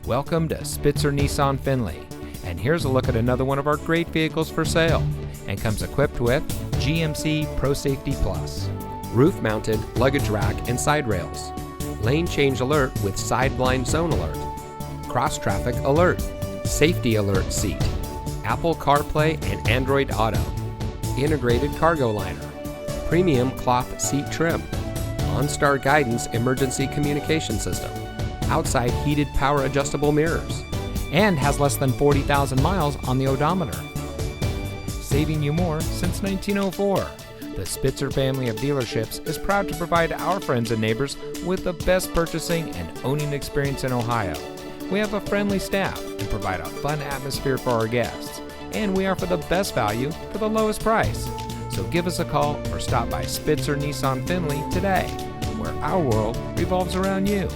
Welcome to Spitzer Nissan Findlay, and here's a look at another one of our great vehicles for sale, and comes equipped with GMC Pro Safety Plus, roof-mounted luggage rack and side rails, lane change alert with side blind zone alert, cross traffic alert, safety alert seat, Apple CarPlay and Android Auto, integrated cargo liner, premium cloth seat trim, OnStar guidance emergency communication system, outside heated power adjustable mirrors, and has less than 40,000 miles on the odometer. Saving you more since 1904. The Spitzer family of dealerships is proud to provide our friends and neighbors with the best purchasing and owning experience in Ohio. We have a friendly staff and provide a fun atmosphere for our guests, and we offer the best value for the lowest price. So give us a call or stop by Spitzer Nissan Findlay today, where our world revolves around you.